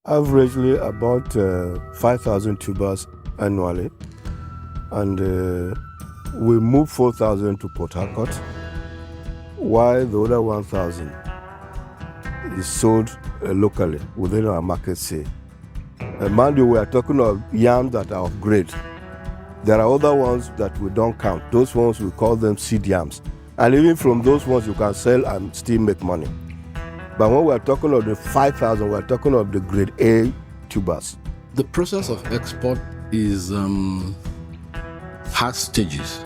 Averagely about 5,000 tubers annually, and we move 4,000 to Port Harcourt, while the other 1,000 is sold locally within our market say. Mind you, we are talking of yams that are of grade. There are other ones that we don't count. Those ones we call them seed yams. And even from those ones you can sell and still make money. But when we're talking of the 5,000, we're talking of the grade A tubers. The process of export has stages.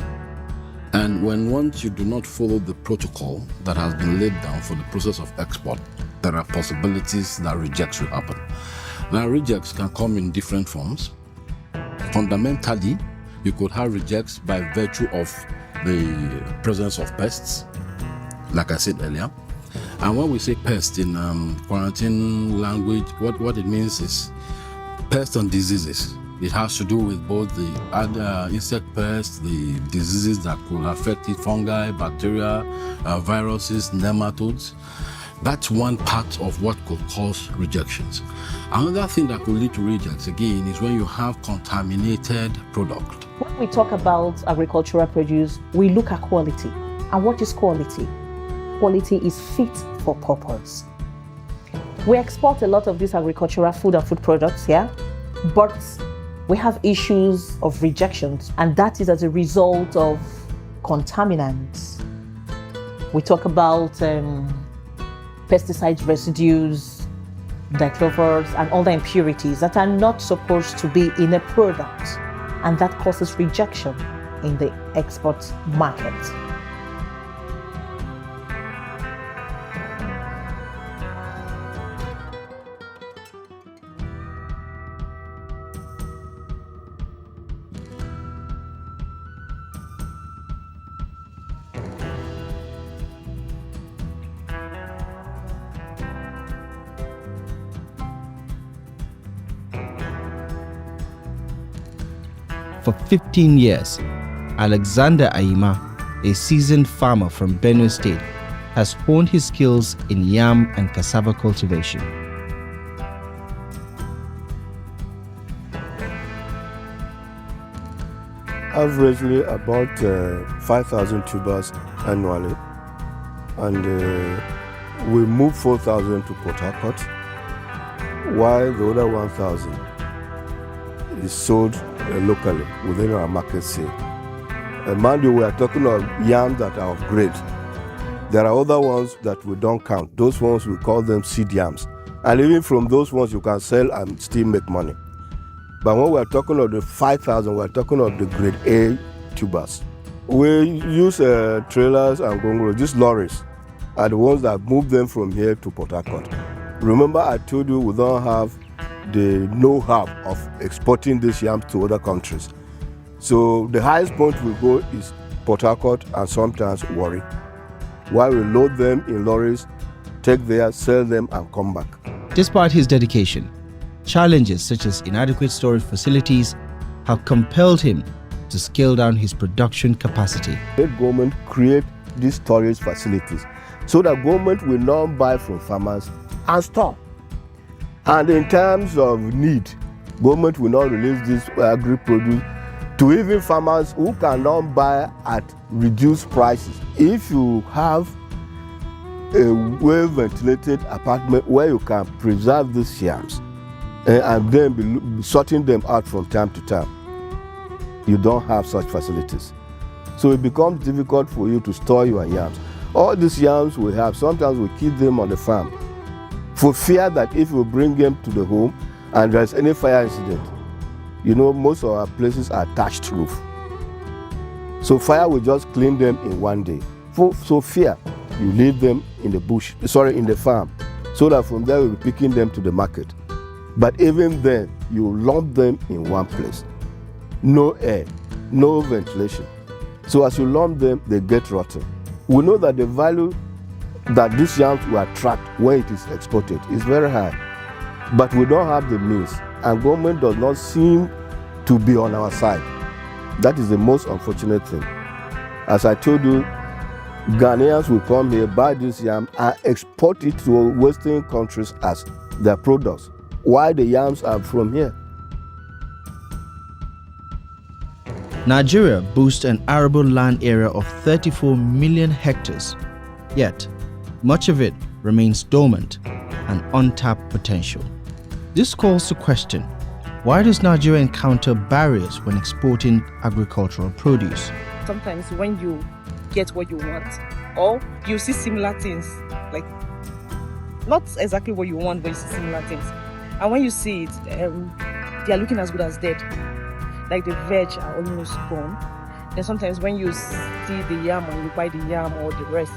And once you do not follow the protocol that has been laid down for the process of export, there are possibilities that rejects will happen. Now, rejects can come in different forms. Fundamentally, you could have rejects by virtue of the presence of pests, like I said earlier. And when we say pest in quarantine language, what it means is pests and diseases. It has to do with both the other insect pests, the diseases that could affect it, fungi, bacteria, viruses, nematodes. That's one part of what could cause rejections. Another thing that could lead to rejects, again, is when you have contaminated product. When we talk about agricultural produce, we look at quality. And what is quality? Quality is fit for purpose. We export a lot of these agricultural food and food products, but we have issues of rejections, and that is as a result of contaminants. We talk about pesticide residues, diclovers, and other impurities that are not supposed to be in a product, and that causes rejection in the export market. For 15 years, Alexander Ayima, a seasoned farmer from Benue State, has honed his skills in yam and cassava cultivation. Averagely about 5,000 tubers annually, and we move 4,000 to Port Harcourt, while the other 1,000 is sold locally within our market say. Mind you, we are talking of yams that are of grade. There are other ones that we don't count. Those ones we call them seed yams. And even from those ones you can sell and still make money. But when we are talking of the 5,000, we are talking of the grade A tubers. We use trailers and gongros. These lorries are the ones that move them from here to Port Harcourt. Remember, I told you we don't have the know-how of exporting these yams to other countries. So the highest point we go is Port Harcourt and sometimes Warri, while we load them in lorries, take there, sell them and come back. Despite his dedication, challenges such as inadequate storage facilities have compelled him to scale down his production capacity. The government create these storage facilities so that government will not buy from farmers and store. And in terms of need, government will not release this agri-produce to even farmers who cannot buy at reduced prices. If you have a well-ventilated apartment where you can preserve these yams and then be sorting them out from time to time, you don't have such facilities. So it becomes difficult for you to store your yams. All these yams we have, sometimes we keep them on the farm for fear that if we bring them to the home and there's any fire incident, you know, most of our places are thatched roof. So fire will just clean them in one day. So fear, you leave them in the bush, in the farm, so that from there we'll be picking them to the market. But even then, you lump them in one place. No air, no ventilation. So as you lump them, they get rotten. We know that the value that these yams will attract when it is exported is very high. But we don't have the means, and government does not seem to be on our side. That is the most unfortunate thing. As I told you, Ghanaians will come here, buy this yam, and export it to Western countries as their products. why the yams are from here. Nigeria boasts an arable land area of 34 million hectares, yet much of it remains dormant and untapped potential. This calls to question, why does Nigeria encounter barriers when exporting agricultural produce? Sometimes when you get what you want, or you see similar things, like not exactly what you want, but you see similar things, and when you see it, they are looking as good as dead. Like the veg are almost gone. Then sometimes when you see the yam and you buy the yam or the rest,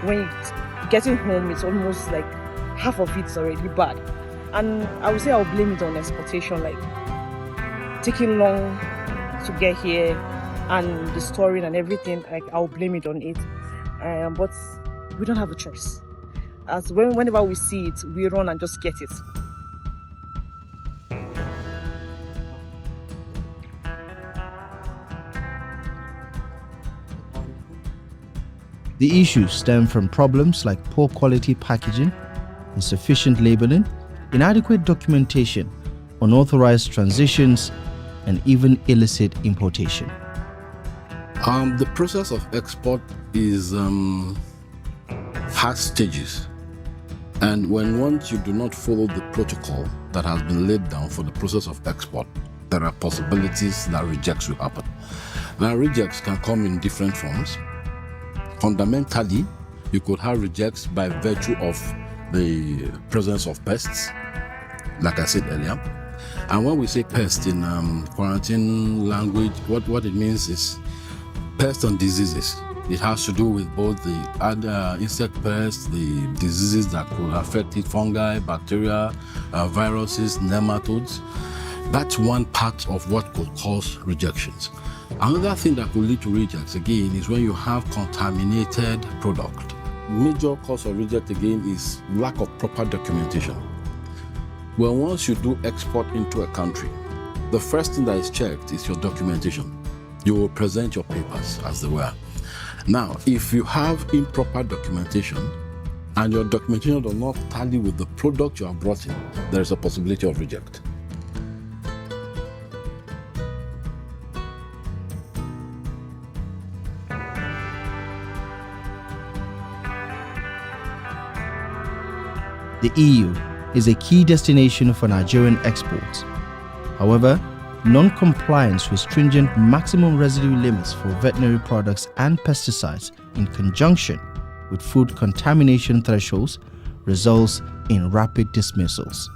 when it's getting home, it's almost like half of it's already bad. And I would say I'll blame it on exportation, like taking long to get here and the storing and everything. Like I'll blame it on it. But we don't have a choice. As whenever we see it, we run and just get it. The issues stem from problems like poor quality packaging, insufficient labeling, inadequate documentation, unauthorized transitions, and even illicit importation. The process of export has stages, and once you do not follow the protocol that has been laid down for the process of export, there are possibilities that rejects will happen. Now, rejects can come in different forms. Fundamentally, you could have rejects by virtue of the presence of pests, like I said earlier. And when we say pest in quarantine language, what it means is pests and diseases. It has to do with both the other insect pests, the diseases that could affect it, fungi, bacteria, viruses, nematodes. That's one part of what could cause rejections. Another thing that could lead to rejects again is when you have contaminated product. Major cause of reject again is lack of proper documentation. Well, once you do export into a country, the first thing that is checked is your documentation. You will present your papers as they were. Now, if you have improper documentation and your documentation does not tally with the product you have brought in, there is a possibility of reject. The EU is a key destination for Nigerian exports. However, non-compliance with stringent maximum residue limits for veterinary products and pesticides in conjunction with food contamination thresholds results in rapid dismissals.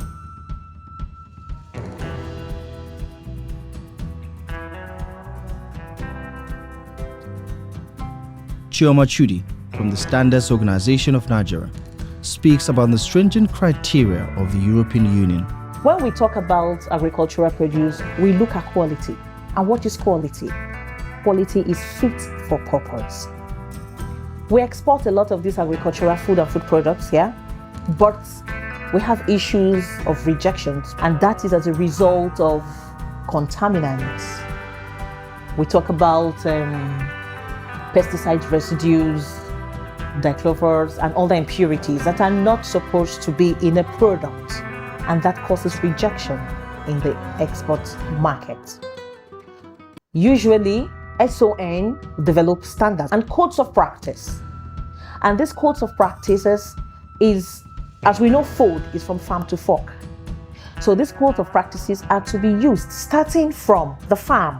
Chioma Chudi from the Standards Organization of Nigeria speaks about the stringent criteria of the European Union. When we talk about agricultural produce, we look at quality. And what is quality? Quality is fit for purpose. We export a lot of these agricultural food and food products here, but we have issues of rejections, and that is as a result of contaminants. We talk about pesticide residues, diclovers, and all the impurities that are not supposed to be in a product, and that causes rejection in the export market. Usually, SON develops standards and codes of practice. And these codes of practices is, as we know, food is from farm to fork. So these codes of practices are to be used starting from the farm,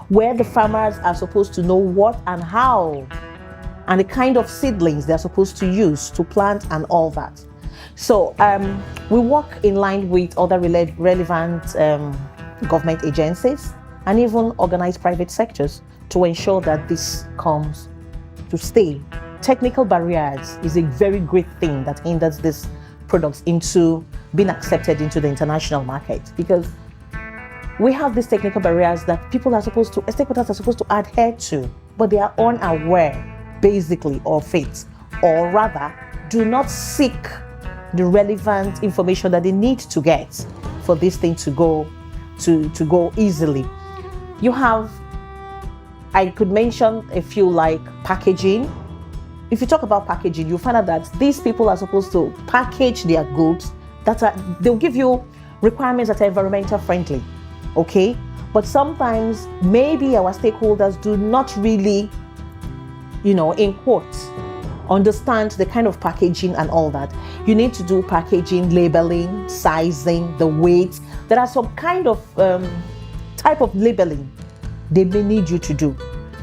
where the farmers are supposed to know what and how, and the kind of seedlings they're supposed to use to plant and all that. So we work in line with other relevant government agencies and even organized private sectors to ensure that this comes to stay. Technical barriers is a very great thing that hinders these products into being accepted into the international market, because we have these technical barriers that stakeholders are supposed to adhere to, but they are unaware basically of it, or rather do not seek the relevant information that they need to get for this thing to go easily. You have, I could mention a few like packaging. If you talk about packaging, you find out that these people are supposed to package their goods they'll give you requirements that are environmental friendly, okay? But sometimes maybe our stakeholders do not really, in quotes, understand the kind of packaging and all that. You need to do packaging, labeling, sizing, the weight. There are some kind of type of labeling they may need you to do,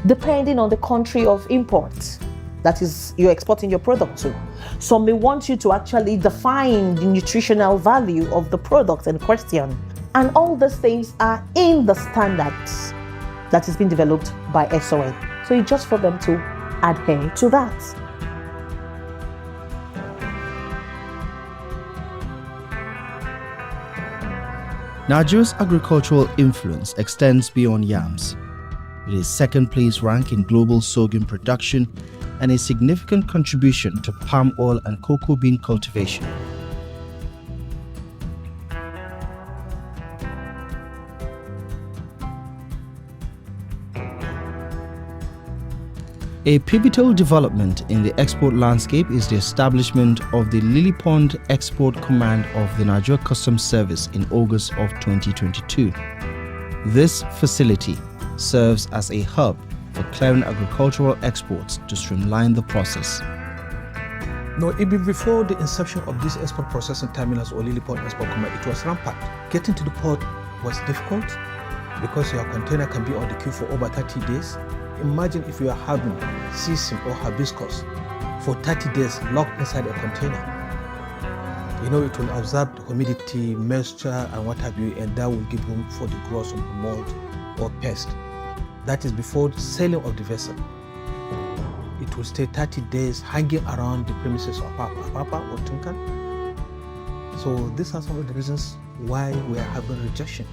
depending on the country of import that is you're exporting your product to. Some may want you to actually define the nutritional value of the product in question. And all these things are in the standards that is being developed by SON. So it's just for them to adhere to that. Nigeria's agricultural influence extends beyond yams. It is second place rank in global sorghum production and a significant contribution to palm oil and cocoa bean cultivation. A pivotal development in the export landscape is the establishment of the Lily Pond Export Command of the Nigeria Customs Service in August of 2022. This facility serves as a hub for clearing agricultural exports to streamline the process. No, even before the inception of this export processing terminals or Lily Pond Export Command, it was rampant. Getting to the port was difficult because your container can be on the queue for over 30 days. Imagine if you are having sesame or hibiscus for 30 days locked inside a container. It will absorb the humidity, moisture, and what have you, and that will give room for the growth of mold or pest. That is before the sailing of the vessel. It will stay 30 days hanging around the premises of Papa or Tunkan. So these are some of the reasons why we are having rejection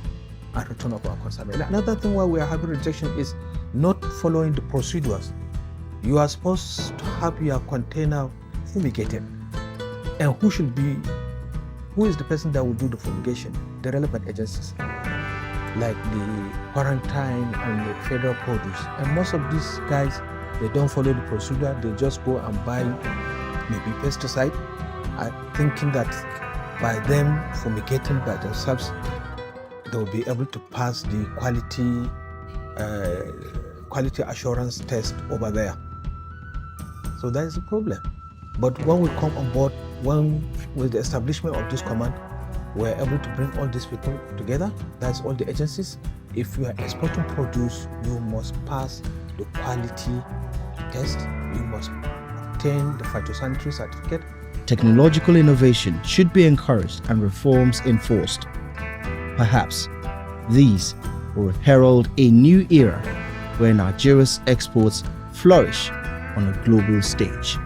and return of our consignment. Another thing why we are having rejection is not following the procedures. You are supposed to have your container fumigated. And who is the person that will do the fumigation? The relevant agencies, like the quarantine and the federal produce. And most of these guys, they don't follow the procedure. They just go and buy maybe pesticide, thinking that by them fumigating by themselves, they will be able to pass the quality assurance test over there. So that is the problem. But when we come on board, with the establishment of this command, we're able to bring all these people together. That's all the agencies. If you are exporting produce, you must pass the quality test. You must obtain the phytosanitary certificate. Technological innovation should be encouraged and reforms enforced. Perhaps these will herald a new era where Nigeria's exports flourish on a global stage.